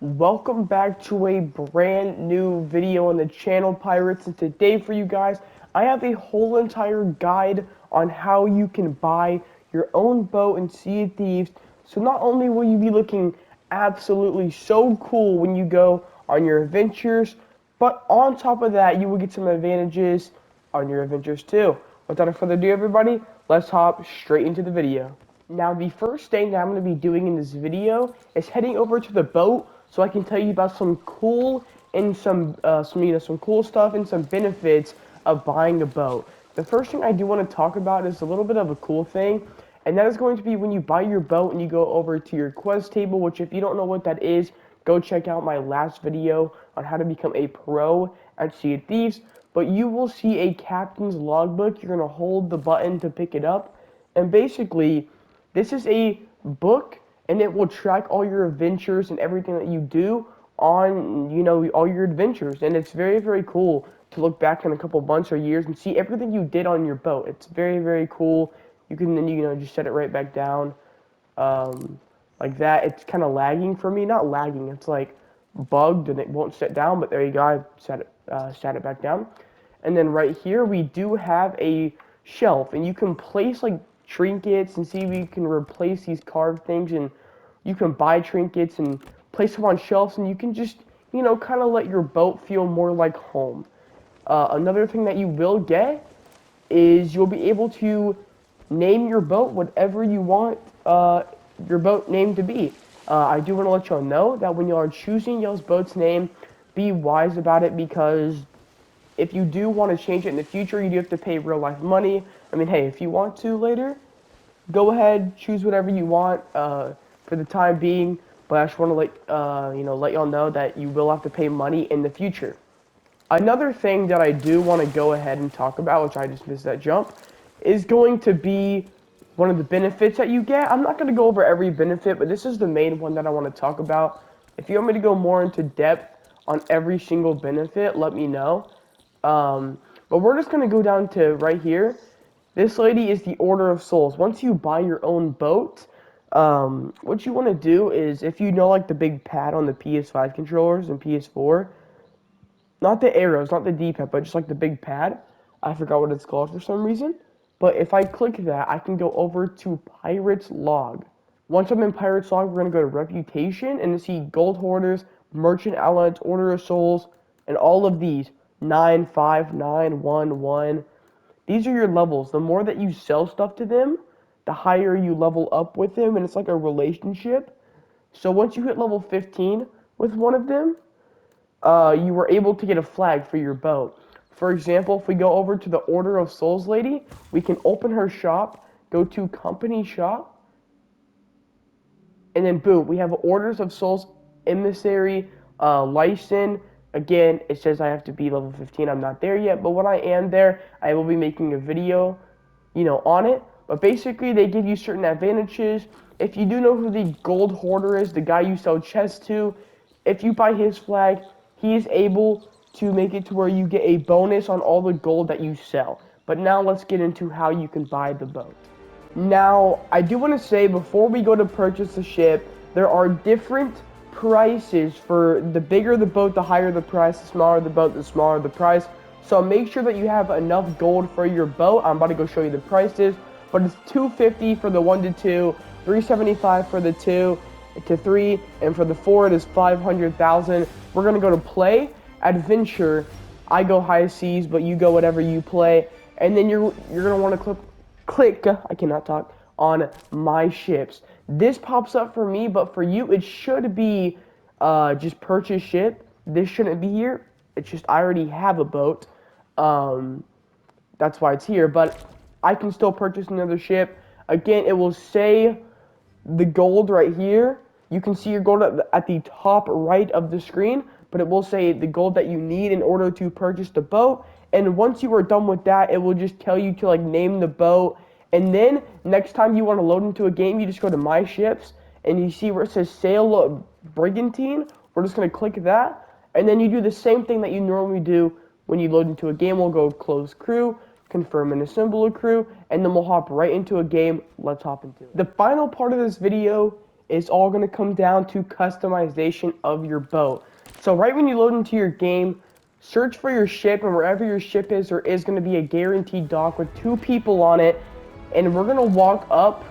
Welcome back to a brand new video on the channel, Pirates, and today for you guys, I have a whole entire guide on how you can buy your own boat in Sea of Thieves. So not only will you be looking absolutely so cool when you go on your adventures, but on top of that, you will get some advantages on your adventures too. Without further ado, everybody, let's hop straight into the video. Now, the first thing that I'm going to be doing in this video is heading over to the boat so I can tell you about some cool and some cool stuff and some benefits of buying a boat. The first thing I do want to talk about is a little bit of a cool thing, and that is going to be when you buy your boat and you go over to your quest table, which if you don't know what that is, go check out my last video on how to become a pro at Sea of Thieves. But you will see a captain's logbook. You're going to hold the button to pick it up, and basically this is a book, and it will track all your adventures and everything that you do on, all your adventures. And it's very, very cool to look back in a couple months or years and see everything you did on your boat. It's very, very cool. You can then, just set it right back down like that. It's kind of lagging for me. Not lagging. It's like bugged and it won't set down. But there you go. I sat it back down. And then right here we do have a shelf, and you can place like trinkets and see if you can replace these carved things, and you can buy trinkets and place them on shelves, and you can just kind of let your boat feel more like home. Another thing that you will get is you'll be able to name your boat whatever you want your boat name to be. I do want to let y'all know that when you are choosing y'all's boat's name, be wise about it, because if you do want to change it in the future, you do have to pay real life money. I mean, hey, if you want to later, go ahead, choose whatever you want for the time being. But I just want to let y'all know that you will have to pay money in the future. Another thing that I do want to go ahead and talk about, which I just missed that jump, is going to be one of the benefits that you get. I'm not going to go over every benefit, but this is the main one that I want to talk about. If you want me to go more into depth on every single benefit, let me know. But we're just going to go down to right here. This lady is the Order of Souls. Once you buy your own boat, what you want to do is, if you know like the big pad on the PS5 controllers and PS4, not the arrows, not the D-pad, but just like the big pad. I forgot what it's called for some reason. But if I click that, I can go over to Pirates Log. Once I'm in Pirates Log, we're going to go to Reputation and see Gold Hoarders, Merchant Allies, Order of Souls, and all of these. 9, 5, 9, 1, 1. These are your levels. The more that you sell stuff to them, the higher you level up with them, and it's like a relationship. So once you hit level 15 with one of them, you were able to get a flag for your boat. For example, if we go over to the Order of Souls lady, we can open her shop, go to Company Shop, and then boom, we have Orders of Souls Emissary license. Again, it says I have to be level 15. I'm not there yet, but when I am there, I will be making a video, on it. But basically, they give you certain advantages. If you do know who the Gold Hoarder is, the guy you sell chests to, if you buy his flag, he is able to make it to where you get a bonus on all the gold that you sell. But now let's get into how you can buy the boat. Now, I do want to say, before we go to purchase the ship, there are different prices. For the bigger the boat, the higher the price. The smaller the boat, the smaller the price. So make sure that you have enough gold for your boat. I'm about to go show you the prices, but it's $250 for the 1 to 2, $375 for the 2 to 3, and for the 4 it is $500,000. We're gonna go to play adventure. I go high seas, but you go whatever you play, and then you're gonna want to click. I cannot talk. On my ships. This pops up for me, but for you it should be just purchase ship. This shouldn't be here. It's just I already have a boat. That's why it's here, but I can still purchase another ship. Again, it will say the gold right here. You can see your gold at the top right of the screen, but it will say the gold that you need in order to purchase the boat. And once you are done with that, it will just tell you to like name the boat. And then next time you want to load into a game, you just go to My Ships, and you see where it says Sail Brigantine. We're just going to click that, and then you do the same thing that you normally do when you load into a game. We'll go close crew, confirm and assemble a crew, and then we'll hop right into a game. Let's hop into it. The final part of this video It's all going to come down to customization of your boat. So right when you load into your game, search for your ship, and wherever your ship is, there is going to be a guaranteed dock with 2 people on it, and we're going to walk up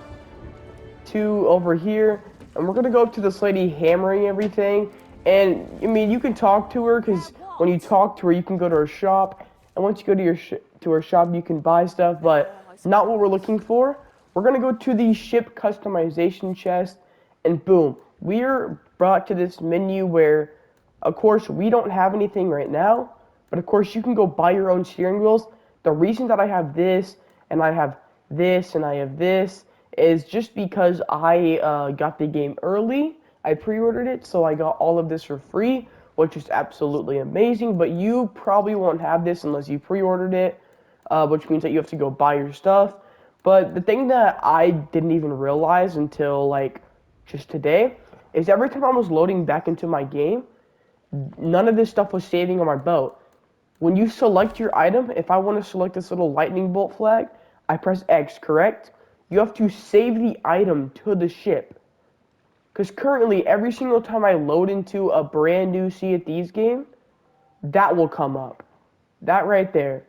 to over here, and we're gonna go up to this lady hammering everything. And I mean, you can talk to her, because when you talk to her, you can go to her shop, and once you go to her shop, you can buy stuff. But not what we're looking for. We're gonna go to the ship customization chest, and boom, we're brought to this menu where, of course, we don't have anything right now, but of course, you can go buy your own steering wheels. The reason that I have this, and I have this, and I have this, is just because I got the game early. I pre-ordered it, so I got all of this for free, which is absolutely amazing. But you probably won't have this unless you pre-ordered it, which means that you have to go buy your stuff. But the thing that I didn't even realize until like just today is every time I was loading back into my game, none of this stuff was saving on my boat. When you select your item, if I want to select this little lightning bolt flag, I press X, correct? You have to save the item to the ship. Because currently, every single time I load into a brand new Sea of Thieves game, that will come up. That right there.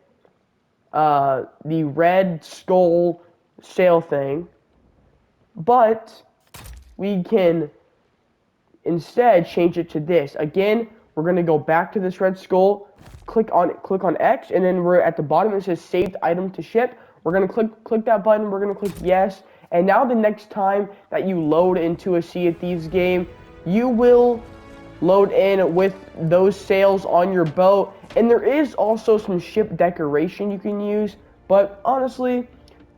The red skull sail thing. But we can instead change it to this. Again, we're going to go back to this red skull, click on X, and then we're at the bottom. It says saved item to ship. We're going to click that button. We're going to click yes. And now the next time that you load into a Sea of Thieves game, you will load in with those sails on your boat. And there is also some ship decoration you can use. But honestly,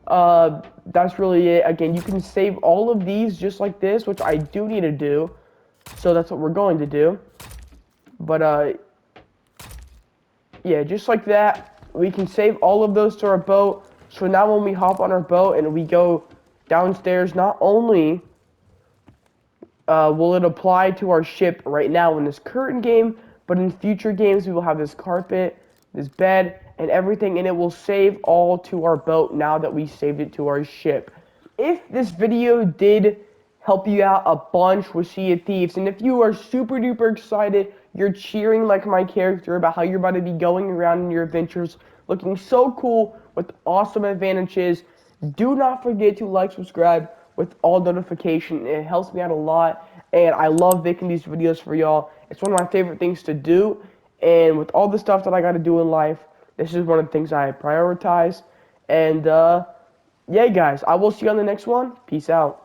that's really it. Again, you can save all of these just like this, which I do need to do. So that's what we're going to do. But yeah, just like that, we can save all of those to our boat. So now when we hop on our boat and we go downstairs, not only will it apply to our ship right now in this current game, but in future games we will have this carpet, this bed, and everything, and it will save all to our boat now that we saved it to our ship. If this video did help you out a bunch with Sea of Thieves, and if you are super duper excited, you're cheering like my character about how you're about to be going around in your adventures, looking so cool with awesome advantages, do not forget to like, subscribe with all notification. It helps me out a lot, and I love making these videos for y'all. It's one of my favorite things to do, and with all the stuff that I got to do in life, this is one of the things I prioritize. And yeah, guys, I will see you on the next one. Peace out.